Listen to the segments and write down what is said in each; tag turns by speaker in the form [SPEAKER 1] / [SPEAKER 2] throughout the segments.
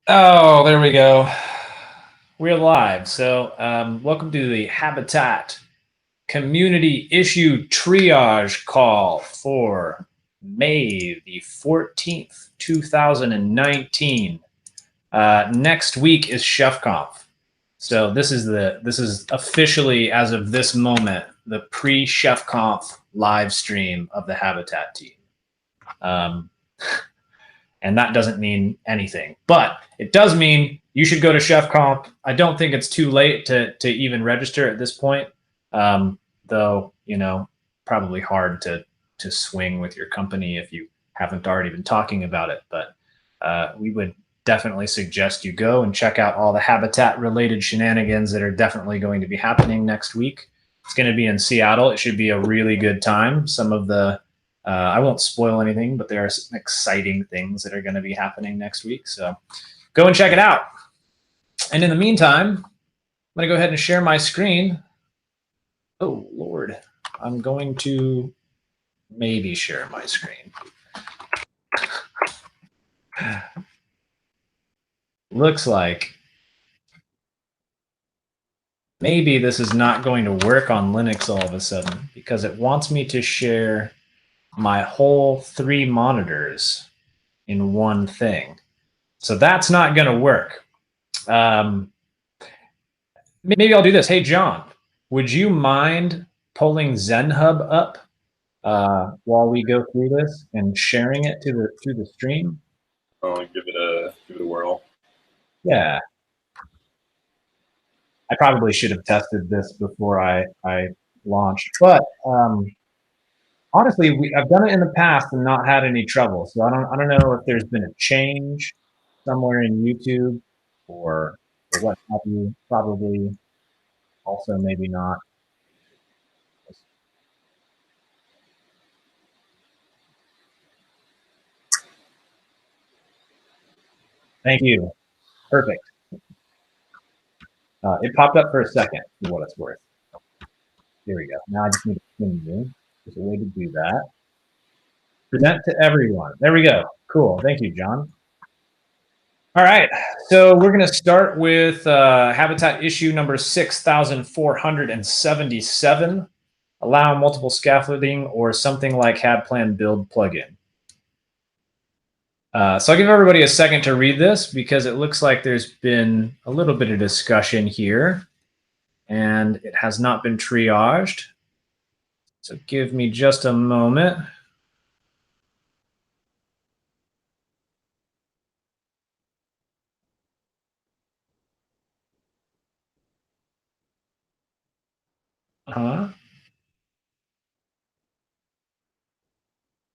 [SPEAKER 1] Oh, there we go. We're live. So, welcome to the Habitat Community Issue Triage call for May the 14th, 2019. Next week is ChefConf. So this is officially, as of this moment, the pre-ChefConf live stream of the Habitat team. And that doesn't mean anything, but it does mean you should go to ChefConf. I don't think it's too late to even register at this point, though probably hard to swing with your company if you haven't already been talking about it. But we would definitely suggest you go and check out all the habitat related shenanigans that are definitely going to be happening next week. It's going to be in Seattle. It should be a really good time. Some of the I won't spoil anything, but there are some exciting things that are going to be happening next week. So go and check it out. And in the meantime, I'm going to go ahead and share my screen. Oh, Lord. I'm going to maybe share my screen. Looks like maybe this is not going to work on Linux all of a sudden because it wants me to share my whole 3 monitors in one thing. So that's not going to work. Maybe I'll do this. Hey, John, would you mind pulling ZenHub up while we go through this and sharing it through the stream?
[SPEAKER 2] Oh, give it a whirl.
[SPEAKER 1] Yeah. I probably should have tested this before I launched, but honestly, I've done it in the past and not had any trouble. So I don't know if there's been a change somewhere in YouTube or what have you. Probably also maybe not. Thank you. Perfect. It popped up for a second, for what it's worth. Here we go. Now I just need to continue. There's a way to do that. Present to everyone. There we go. Cool. Thank you, John. All right. So we're going to start with Habitat issue number 6477. Allow multiple scaffolding or something like HabPlan build plugin. So I'll give everybody a second to read this because it looks like there's been a little bit of discussion here and it has not been triaged. So give me just a moment.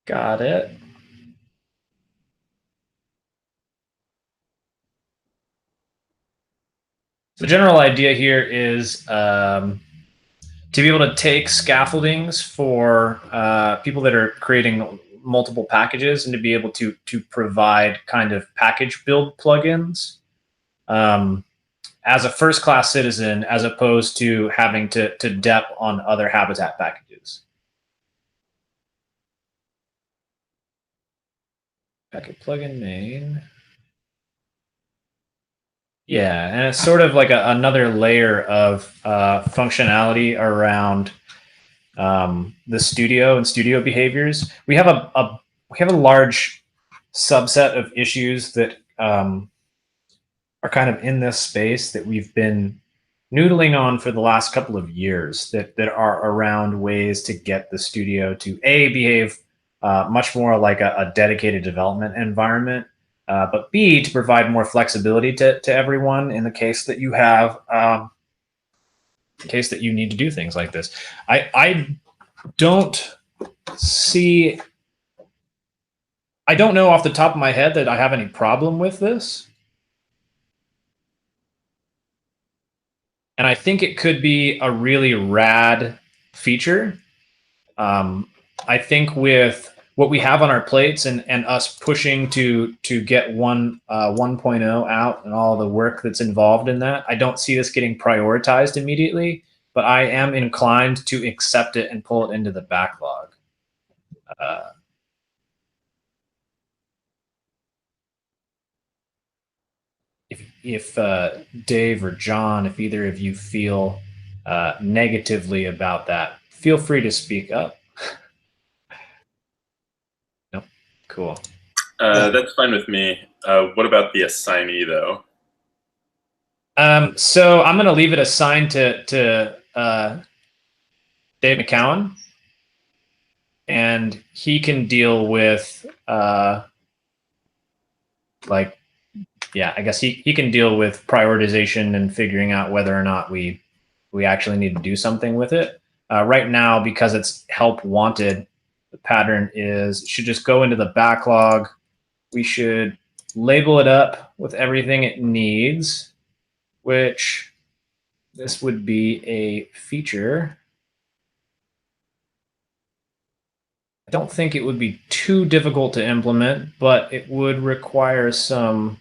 [SPEAKER 1] Got it. The general idea here is to be able to take scaffoldings for people that are creating multiple packages and to be able to provide kind of package build plugins as a first-class citizen, as opposed to having to dep on other Habitat packages. Packet plugin main. Yeah, and it's sort of like another layer of functionality around the studio and studio behaviors. We have a large subset of issues that are kind of in this space that we've been noodling on for the last couple of years that are around ways to get the studio to behave much more like a dedicated development environment, but B, to provide more flexibility to everyone in the case that you have in case that you need to do things like this. I don't know off the top of my head that I have any problem with this. And I think it could be a really rad feature. I think with what we have on our plates and us pushing to get 1.0 out and all the work that's involved in that, I don't see this getting prioritized immediately, but I am inclined to accept it and pull it into the backlog. if Dave or John, if either of you feel negatively about that, feel free to speak up. Nope. Cool.
[SPEAKER 2] That's fine with me. What about the assignee, though?
[SPEAKER 1] So I'm going to leave it assigned to Dave McCowan, and he can deal with like, yeah, I guess he can deal with prioritization and figuring out whether or not we actually need to do something with it. Right now, because it's help wanted, the pattern is it should just go into the backlog. We should label it up with everything it needs, which this would be a feature. I don't think it would be too difficult to implement, but it would require some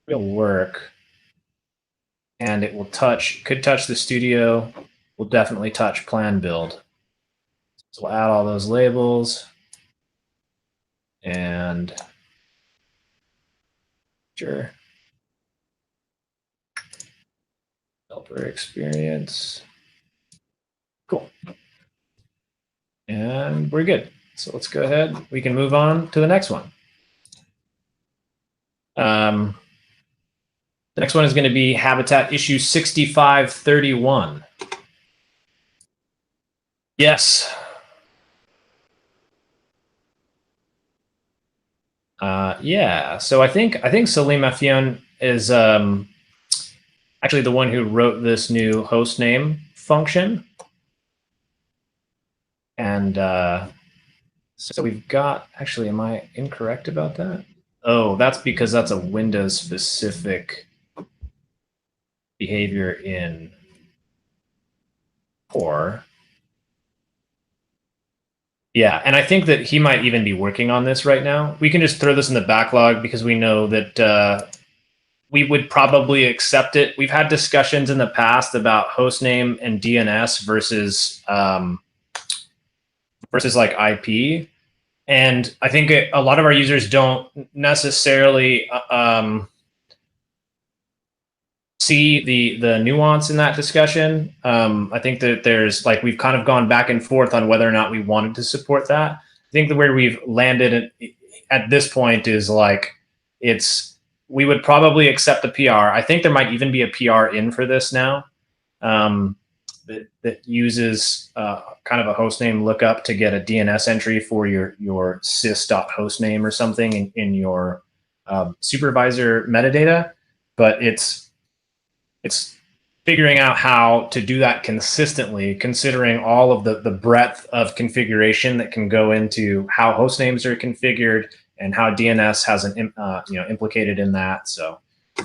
[SPEAKER 1] real work. And it will could touch the studio, will definitely touch plan build. So we'll add all those labels and sure. Developer experience. Cool. And we're good. So let's go ahead. We can move on to the next one. The next one is going to be Habitat issue 6531. Yes. Yeah. So I think Salim Afion is actually the one who wrote this new host name function. And so we've got, actually, am I incorrect about that? Oh, that's because that's a Windows specific behavior in Core. Yeah, and I think that he might even be working on this right now. We can just throw this in the backlog because we know that we would probably accept it. We've had discussions in the past about hostname and DNS versus like IP, and I think a lot of our users don't necessarily see the nuance in that discussion. I think that there's like we've kind of gone back and forth on whether or not we wanted to support that. I think the where we've landed at this point is like we would probably accept the PR. I think there might even be a PR in for this now that uses kind of a hostname lookup to get a DNS entry for your sys.hostname or something in your supervisor metadata, but it's figuring out how to do that consistently, considering all of the breadth of configuration that can go into how host names are configured and how DNS has an implicated in that. So,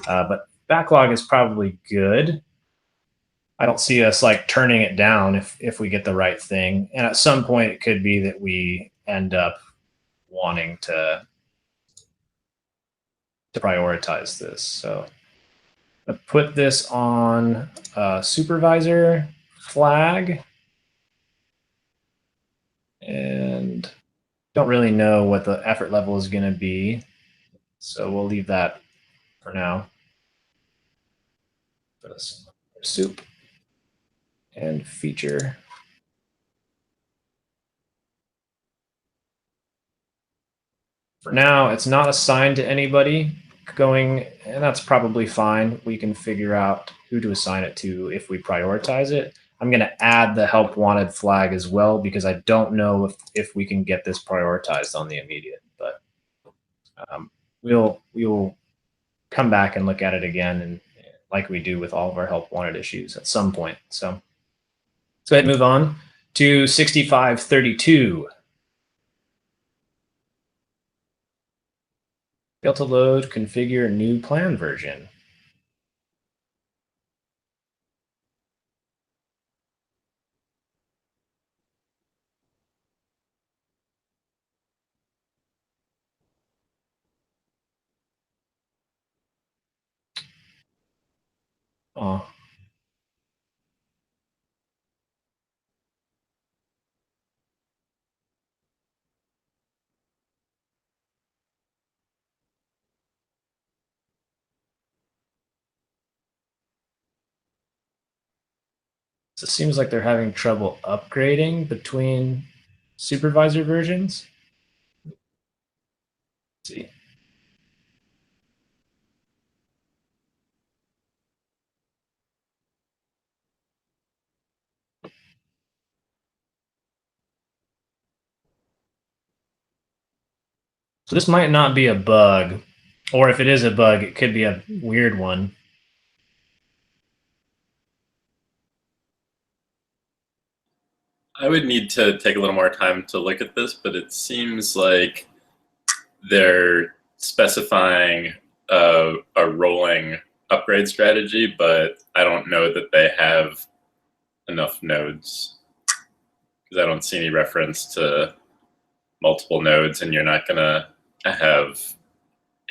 [SPEAKER 1] but backlog is probably good. I don't see us like turning it down if we get the right thing. And at some point, it could be that we end up wanting to prioritize this. So put this on supervisor flag, and don't really know what the effort level is going to be, so we'll leave that for now. Put us soup and feature. For now, it's not assigned to anybody going, and that's probably fine. We can figure out who to assign it to if we prioritize it. I'm going to add the help wanted flag as well because I don't know if we can get this prioritized on the immediate, but we'll come back and look at it again, and like we do with all of our help wanted issues at some point. So let's go ahead and move on to 6532. Fail to load, configure new plan version. Oh, So it seems like they're having trouble upgrading between supervisor versions. Let's see. So this might not be a bug, or if it is a bug, it could be a weird one.
[SPEAKER 2] I would need to take a little more time to look at this, but it seems like they're specifying a rolling upgrade strategy, but I don't know that they have enough nodes because I don't see any reference to multiple nodes, and you're not going to have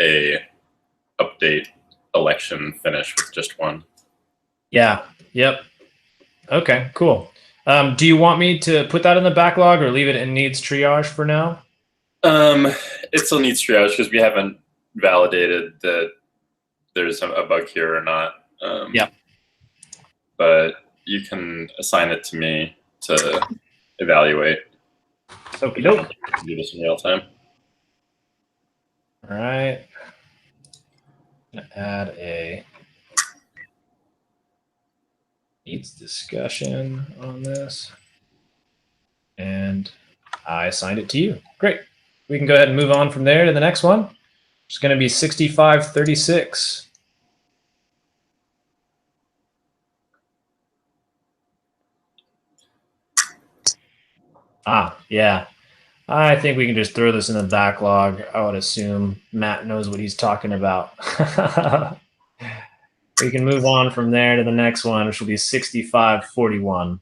[SPEAKER 2] a update election finish with just one.
[SPEAKER 1] Yeah. Yep. Okay. Cool. Do you want me to put that in the backlog or leave it in needs triage for now?
[SPEAKER 2] It still needs triage because we haven't validated that there's a bug here or not.
[SPEAKER 1] Yeah.
[SPEAKER 2] But you can assign it to me to evaluate.
[SPEAKER 1] Okie doke.
[SPEAKER 2] Do this in real time.
[SPEAKER 1] All right. Add a needs discussion on this. And I assigned it to you. Great. We can go ahead and move on from there to the next one. It's going to be 6536. Yeah. I think we can just throw this in the backlog. I would assume Matt knows what he's talking about. We can move on from there to the next one, which will be 6541.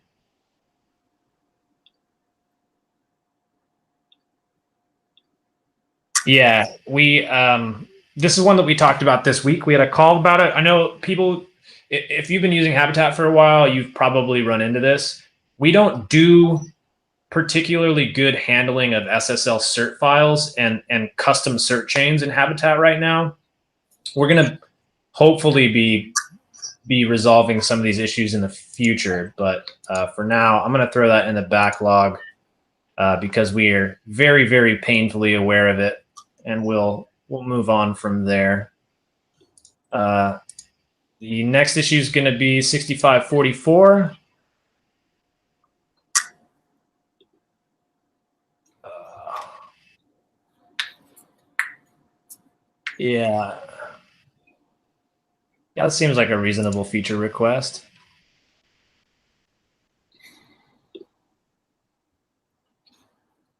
[SPEAKER 1] Yeah, this is one that we talked about this week. We had a call about it. I know people, if you've been using Habitat for a while, you've probably run into this. We don't do particularly good handling of SSL cert files and custom cert chains in Habitat right now. We're going to hopefully be resolving some of these issues in the future, but for now, I'm going to throw that in the backlog because we are very, very painfully aware of it, and we'll move on from there. The next issue is going to be 6544. Yeah. Yeah, that seems like a reasonable feature request.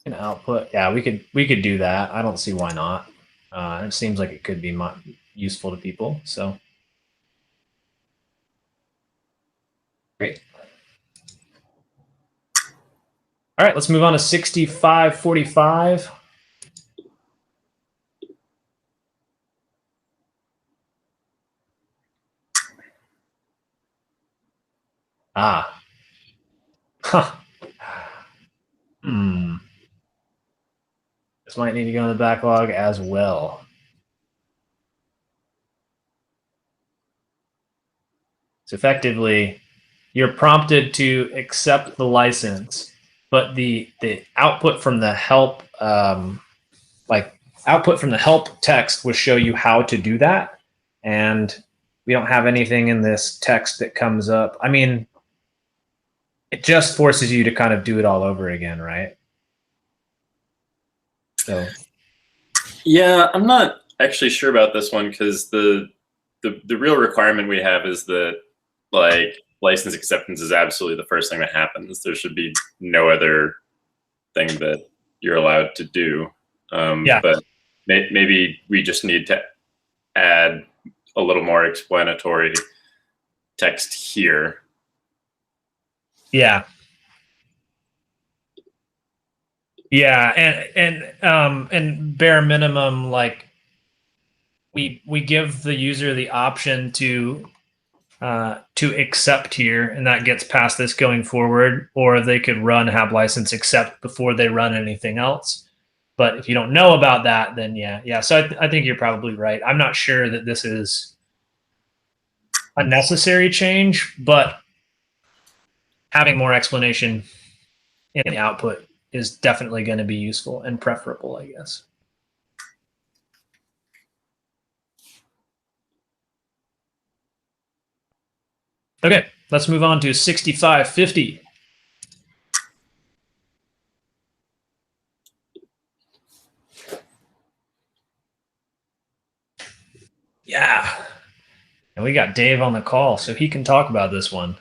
[SPEAKER 1] An output. Yeah, we could do that. I don't see why not. It seems like it could be useful to people. So great. All right, let's move on to 6545. Huh. This might need to go in the backlog as well. So effectively, you're prompted to accept the license, but the output from the help, output from the help text will show you how to do that, and we don't have anything in this text that comes up. I mean, it just forces you to kind of do it all over again, right? So
[SPEAKER 2] yeah, I'm not actually sure about this one because the real requirement we have is that like license acceptance is absolutely the first thing that happens. There should be no other thing that you're allowed to do.
[SPEAKER 1] yeah.
[SPEAKER 2] But maybe we just need to add a little more explanatory text here.
[SPEAKER 1] Yeah. Yeah, and bare minimum, like we give the user the option to accept here, and that gets past this going forward, or they could run have license accept before they run anything else. But if you don't know about that, then yeah. So I think you're probably right. I'm not sure that this is a necessary change, but having more explanation in the output is definitely going to be useful and preferable, I guess. Okay, let's move on to 6550. Yeah. And we got Dave on the call, so he can talk about this one.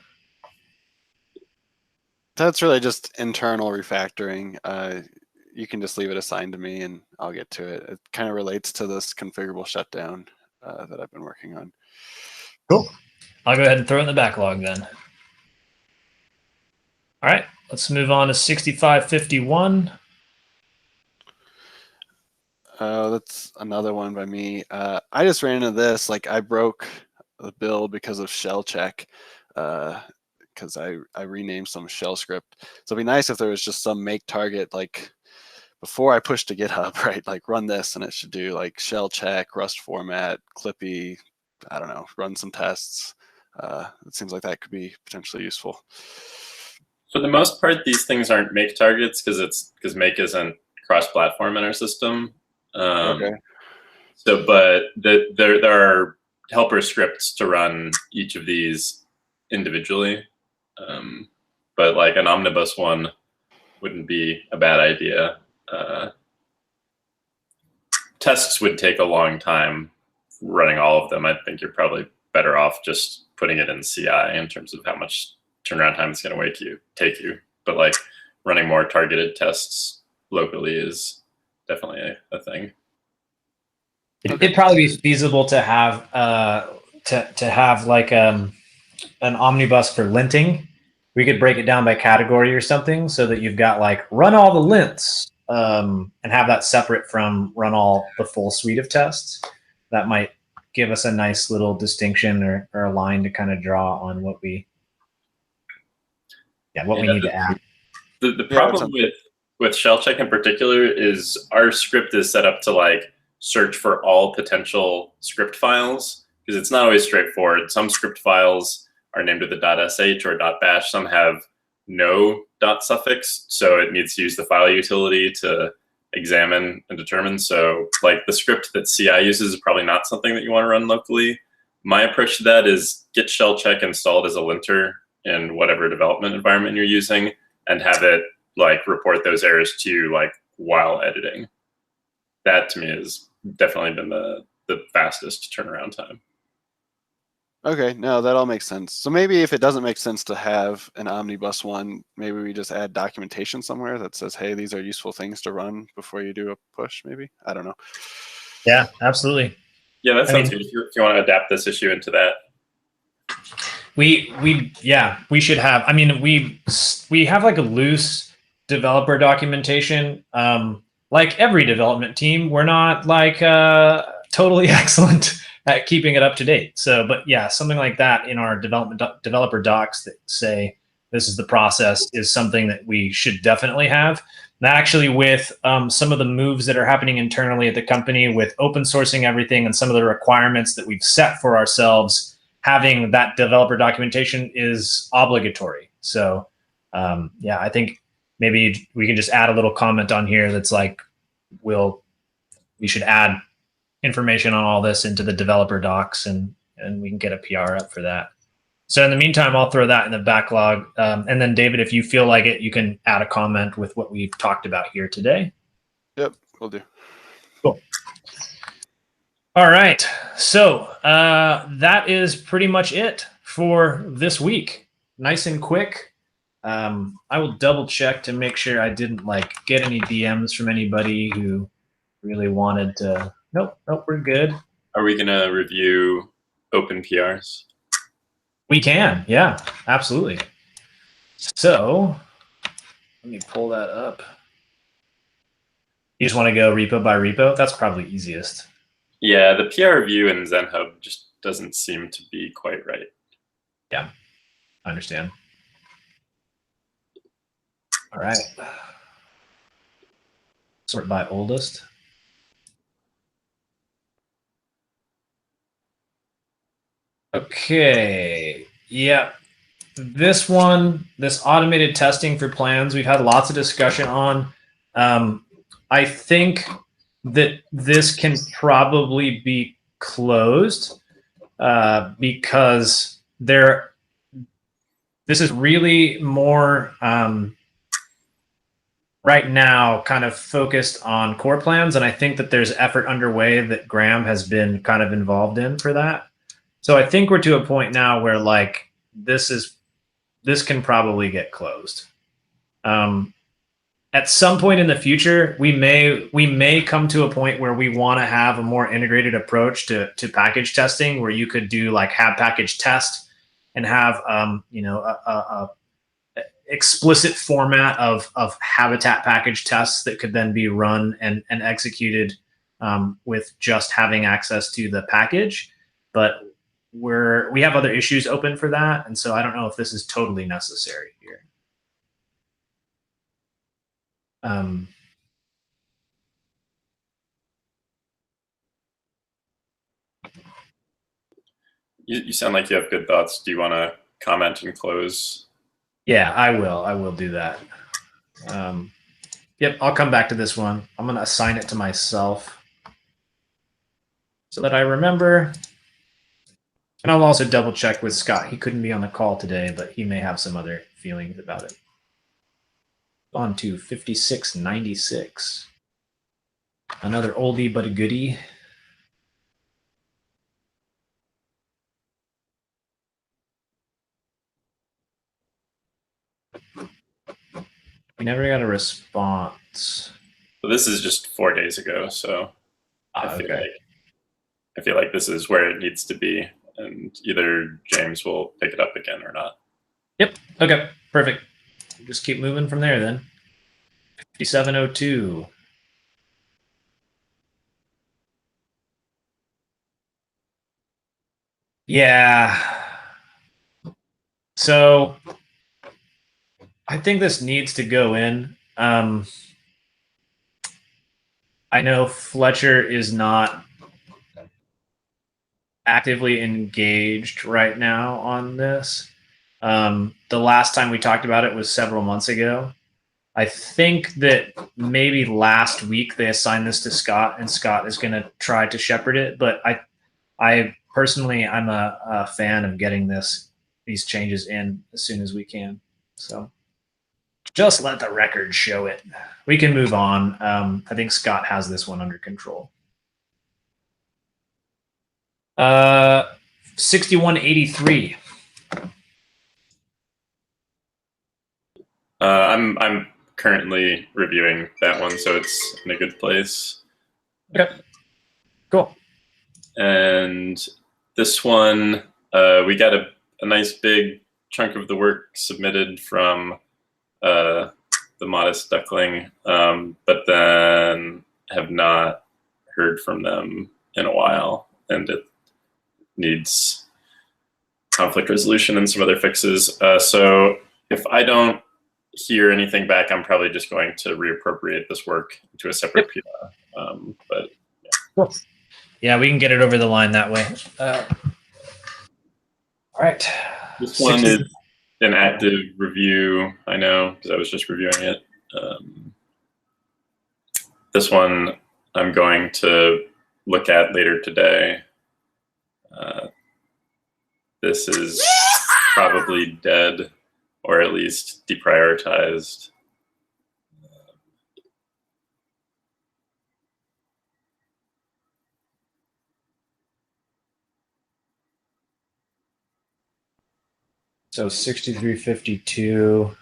[SPEAKER 3] That's really just internal refactoring. You can just leave it assigned to me and I'll get to it. It kind of relates to this configurable shutdown that I've been working on.
[SPEAKER 1] Cool. I'll go ahead and throw it in the backlog then. All right, let's move on to 6551.
[SPEAKER 3] That's another one by me. I just ran into this. Like I broke the build because of shell check, because I renamed some shell script. So it'd be nice if there was just some make target like before I push to GitHub, right? Like run this and it should do like shell check, Rust format, Clippy, I don't know, run some tests. It seems like that could be potentially useful.
[SPEAKER 2] For the most part, these things aren't make targets because make isn't cross-platform in our system.
[SPEAKER 3] Okay.
[SPEAKER 2] So, but there are helper scripts to run each of these individually. But like an omnibus one wouldn't be a bad idea. Tests would take a long time running all of them. I think you're probably better off just putting it in CI in terms of how much turnaround time it's going to take you. But like running more targeted tests locally is definitely a thing.
[SPEAKER 1] It'd probably be feasible to have like an omnibus for linting. We could break it down by category or something so that you've got like run all the lints and have that separate from run all the full suite of tests. That might give us a nice little distinction or a line to kind of draw on what we need to add.
[SPEAKER 2] The problem with shell check in particular is our script is set up to like search for all potential script files because it's not always straightforward. Some script files are named with the .sh or .bash. Some have no dot suffix, so it needs to use the file utility to examine and determine. So like the script that CI uses is probably not something that you want to run locally. My approach to that is get shell check installed as a linter in whatever development environment you're using and have it like report those errors to you like while editing. That to me has definitely been the fastest turnaround time.
[SPEAKER 3] Okay, no, that all makes sense. So maybe if it doesn't make sense to have an omnibus one, maybe we just add documentation somewhere that says, hey, these are useful things to run before you do a push, maybe? I don't know.
[SPEAKER 1] Yeah, absolutely.
[SPEAKER 2] Yeah, that sounds good. If you want to adapt this issue into that.
[SPEAKER 1] We should have. I mean, we have like a loose developer documentation. Like every development team, we're not like totally excellent at keeping it up to date. So, but yeah, something like that in our developer docs that say this is the process is something that we should definitely have. And actually, with some of the moves that are happening internally at the company, with open sourcing everything and some of the requirements that we've set for ourselves, having that developer documentation is obligatory. So, I think maybe we can just add a little comment on here that's like, we should add information on all this into the developer docs and we can get a PR up for that. So in the meantime, I'll throw that in the backlog. And then David, if you feel like it, you can add a comment with what we've talked about here today.
[SPEAKER 3] Yep, we'll do.
[SPEAKER 1] Cool. All right. So that is pretty much it for this week. Nice and quick. I will double check to make sure I didn't like get any DMs from anybody who really wanted to. Nope, we're good.
[SPEAKER 2] Are we going to review open PRs?
[SPEAKER 1] We can, yeah, absolutely. So let me pull that up. You just want to go repo by repo? That's probably easiest.
[SPEAKER 2] Yeah, the PR review in ZenHub just doesn't seem to be quite right.
[SPEAKER 1] Yeah, I understand. All right. Sort by oldest. Okay. Yep. this one, this automated testing for plans, we've had lots of discussion on. I think that this can probably be closed because this is really more right now kind of focused on core plans, and I think that there's effort underway that Graham has been kind of involved in for that. So I think we're to a point now where like this can probably get closed. At some point in the future, we may come to a point where we want to have a more integrated approach to package testing, where you could do like have package test and have a explicit format of habitat package tests that could then be run and executed with just having access to the package. But we have other issues open for that, and so I don't know if this is totally necessary here.
[SPEAKER 2] You sound like you have good thoughts. Do you want to comment and close?
[SPEAKER 1] Yeah, I will do that. Yep, I'll come back to this one. I'm going to assign it to myself so that I remember. And I'll also double check with Scott. He couldn't be on the call today, but he may have some other feelings about it. On to 5696. Another oldie but a goodie. We never got a response.
[SPEAKER 2] So this is just 4 days ago, so I feel like this is where it needs to be, and either James will pick it up again or not.
[SPEAKER 1] Yep. Okay. Perfect. We'll just keep moving from there then. 5702. Yeah. So I think this needs to go in. I know Fletcher is not actively engaged right now on this. The last time we talked about it was several months ago. I think that maybe last week they assigned this to Scott, and Scott is going to try to shepherd it. But I personally, I'm a fan of getting these changes in as soon as we can. So just let the record show it. We can move on. I think Scott has this one under control. 6183.
[SPEAKER 2] I'm currently reviewing that one, so it's in a good place.
[SPEAKER 1] Okay. Cool.
[SPEAKER 2] And this one, we got a nice big chunk of the work submitted from the Modest Duckling, but then have not heard from them in a while, and it needs conflict resolution and some other fixes. So if I don't hear anything back, I'm probably just going to reappropriate this work into a separate PR. But
[SPEAKER 1] yeah. Cool. Yeah, we can get it over the line that way. All right.
[SPEAKER 2] This one is an active review, I know, because I was just reviewing it. This one I'm going to look at later today. This is probably dead, or at least deprioritized.
[SPEAKER 1] So 6352.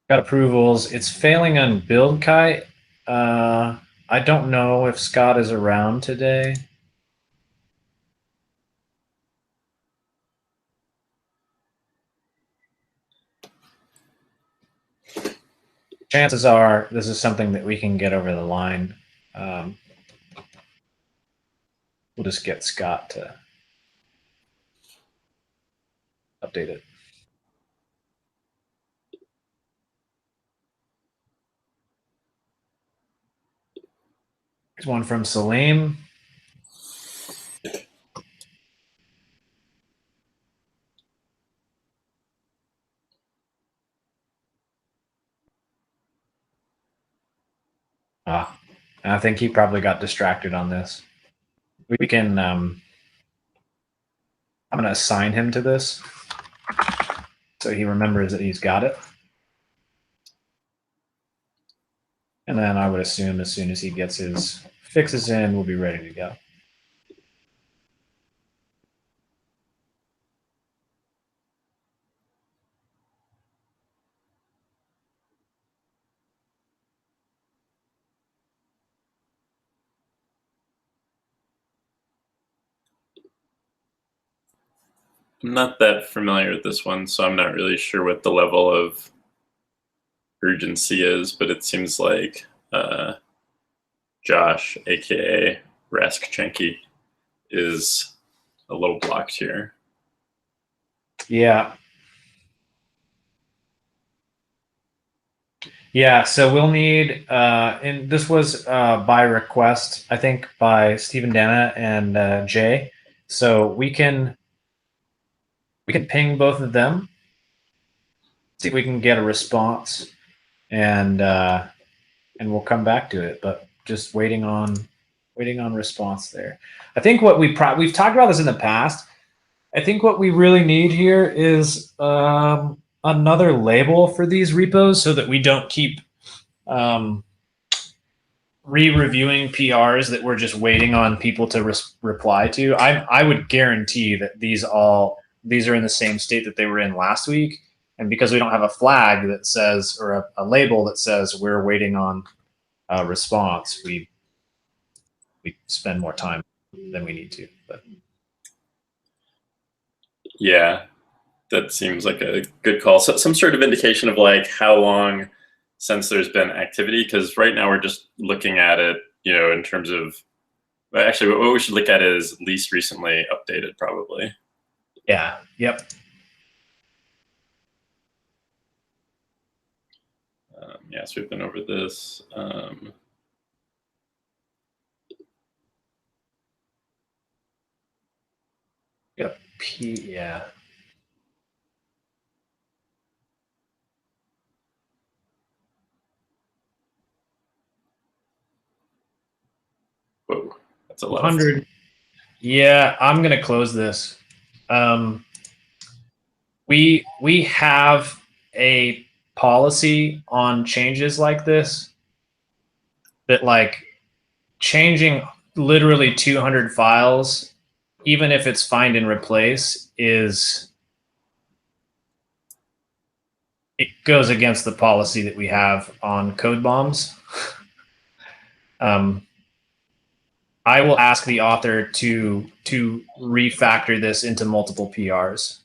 [SPEAKER 1] Got approvals. It's failing on build kite. I don't know if Scott is around today. Chances are this is something that we can get over the line. We'll just get Scott to update it. Here's one from Salim. I think he probably got distracted on this. We can. I'm going to assign him to this so he remembers that he's got it. And then I would assume as soon as he gets his fixes in, we'll be ready to go.
[SPEAKER 2] I'm not that familiar with this one, so I'm not really sure what the level of urgency is, but it seems like Josh, aka Raskchenky, is a little blocked here.
[SPEAKER 1] Yeah. Yeah, so we'll need, and this was by request, I think, by Stephen Dana and Jay. So we can ping both of them, see if we can get a response, and we'll come back to it. But just waiting on response there. I think what we've talked about this in the past. I think what we really need here is another label for these repos so that we don't keep re-reviewing PRs that we're just waiting on people to reply to. I would guarantee that these are in the same state that they were in last week, and because we don't have a flag that says or a label that says we're waiting on a response, we spend more time than we need to. But
[SPEAKER 2] yeah, that seems like a good call. So some sort of indication of like how long since there's been activity, because right now we're just looking at it, in terms of, actually what we should look at is least recently updated, probably.
[SPEAKER 1] Yeah. Yep.
[SPEAKER 2] So we've been over this.
[SPEAKER 1] Yep. Yeah.
[SPEAKER 2] Whoa, that's a lot.
[SPEAKER 1] 100. Yeah, I'm gonna close this. We have a policy on changes like this that like changing literally 200 files, even if it's find and replace, it goes against the policy that we have on code bombs. I will ask the author to refactor this into multiple PRs.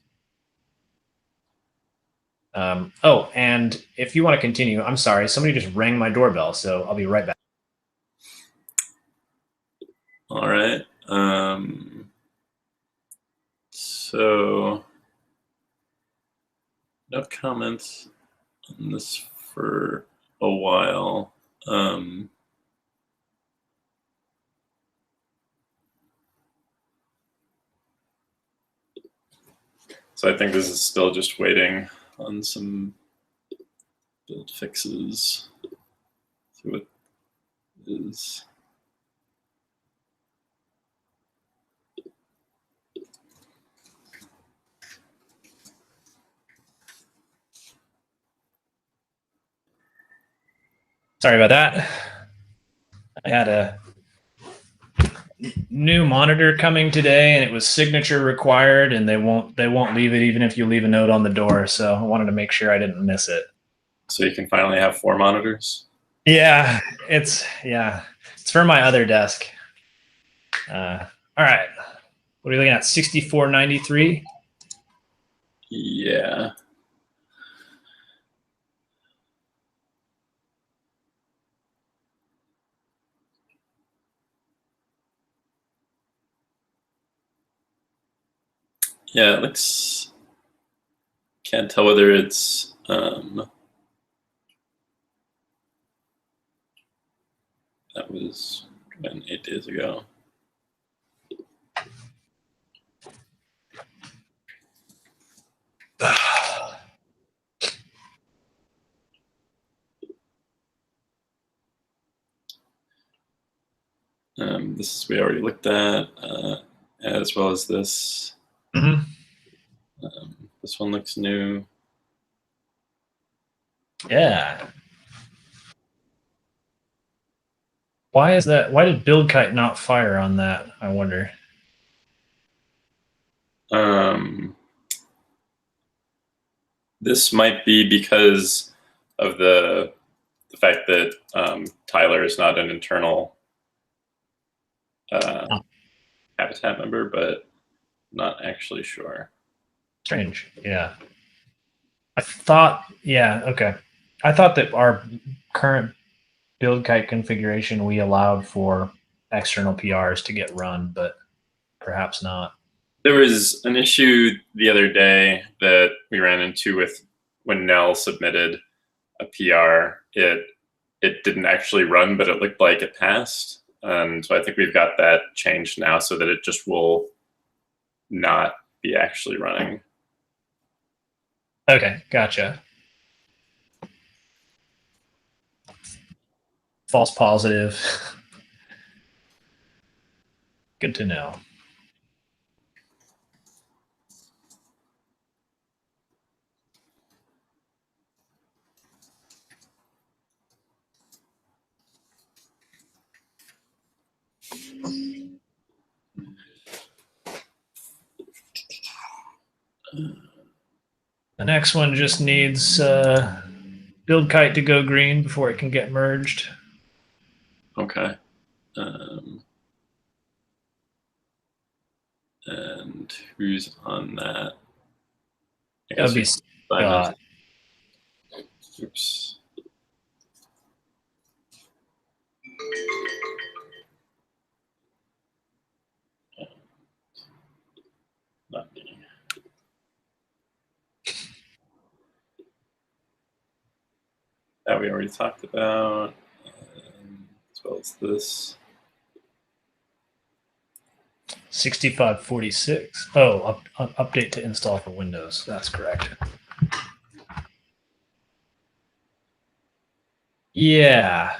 [SPEAKER 1] And if you want to continue, I'm sorry, somebody just rang my doorbell, so I'll be right back.
[SPEAKER 2] All right. So no comments on this for a while. So I think this is still just waiting on some build fixes. See what is.
[SPEAKER 1] Sorry about that. I had a new monitor coming today, and it was signature required, and they won't leave it even if you leave a note on the door. So I wanted to make sure I didn't miss it.
[SPEAKER 2] So you can finally have 4 monitors?
[SPEAKER 1] Yeah, it's for my other desk. All right, what are we looking at? 6493.
[SPEAKER 2] Yeah. Yeah, it looks, can't tell whether it's that was 8 days ago. This we already looked at, as well as this.
[SPEAKER 1] Mhm.
[SPEAKER 2] This one looks new.
[SPEAKER 1] Yeah. Why is that? Why did build kite not fire on that? I wonder.
[SPEAKER 2] This might be because of the fact that Tyler is not an internal Habitat member, but not actually sure.
[SPEAKER 1] Strange. Yeah. I thought. Yeah. Okay. I thought that our current build kite configuration we allowed for external PRs to get run, but perhaps not.
[SPEAKER 2] There was an issue the other day that we ran into with when Nell submitted a PR. It didn't actually run, but it looked like it passed. And so I think we've got that changed now so that it just will not be actually running.
[SPEAKER 1] Okay, gotcha. False positive. Good to know. The next one just needs build kite to go green before it can get merged.
[SPEAKER 2] Okay. And who's on that?
[SPEAKER 1] That would be Scott.
[SPEAKER 2] Oops. Not me. That we already talked about, as well as this.
[SPEAKER 1] 6546. Oh, update to install for Windows. That's correct. Yeah.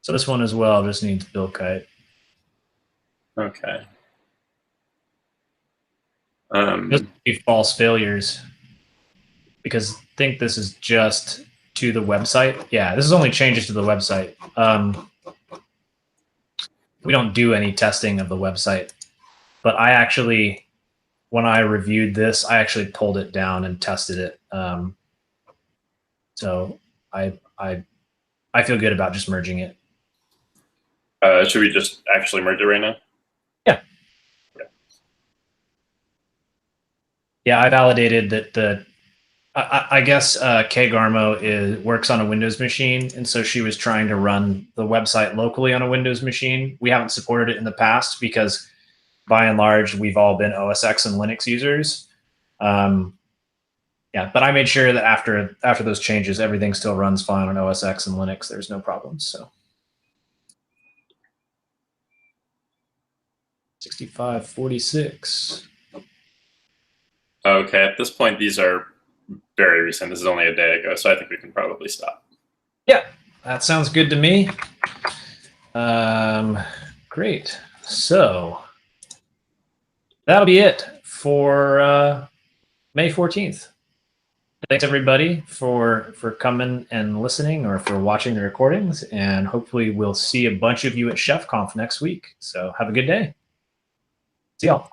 [SPEAKER 1] So this one as well just needs build kite.
[SPEAKER 2] Okay.
[SPEAKER 1] Just be false failures. Because I think this is just to the website. Yeah, this is only changes to the website. We don't do any testing of the website. But I actually, when I reviewed this, I actually pulled it down and tested it. So I feel good about just merging it.
[SPEAKER 2] Should we just actually merge it right now?
[SPEAKER 1] Yeah. Yeah, I validated that I guess Kay Garmo works on a Windows machine, and so she was trying to run the website locally on a Windows machine. We haven't supported it in the past because, by and large, we've all been OS X and Linux users. Yeah, but I made sure that after those changes, everything still runs fine on OS X and Linux. There's no problems. So 6546.
[SPEAKER 2] Okay, at this point, these are very recent. This is only a day ago, so I think we can probably stop.
[SPEAKER 1] Yeah, that sounds good to me. Great. So that'll be it for May 14th. Thanks everybody for coming and listening or for watching the recordings, and hopefully we'll see a bunch of you at ChefConf next week. So have a good day. See y'all.